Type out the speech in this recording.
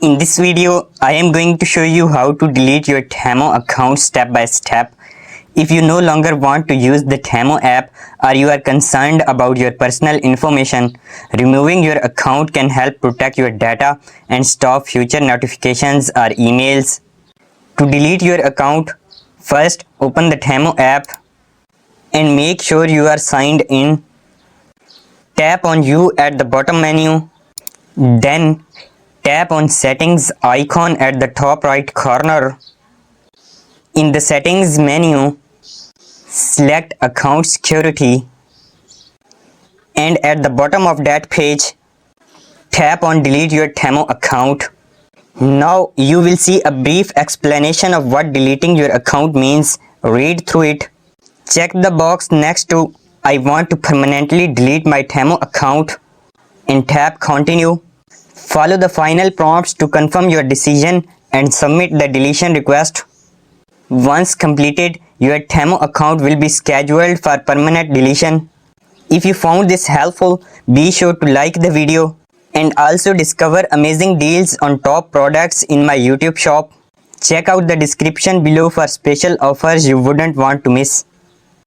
In this video, I am going to show you how to delete your Temu account step by step. If you no longer want to use the Temu app or you are concerned about your personal information, removing your account can help protect your data and stop future notifications or emails. To delete your account, first open the Temu app and make sure you are signed in. Tap on You at the bottom menu. Then tap on Settings icon at the top right corner. In the Settings menu, select Account Security. And at the bottom of that page, tap on Delete your Temu account. Now you will see a brief explanation of what deleting your account means. Read through it. Check the box next to I want to permanently delete my Temu account and tap Continue. Follow the final prompts to confirm your decision and submit the deletion request. Once completed, your Temu account will be scheduled for permanent deletion. If you found this helpful, be sure to like the video and also discover amazing deals on top products in my YouTube shop. Check out the description below for special offers you wouldn't want to miss.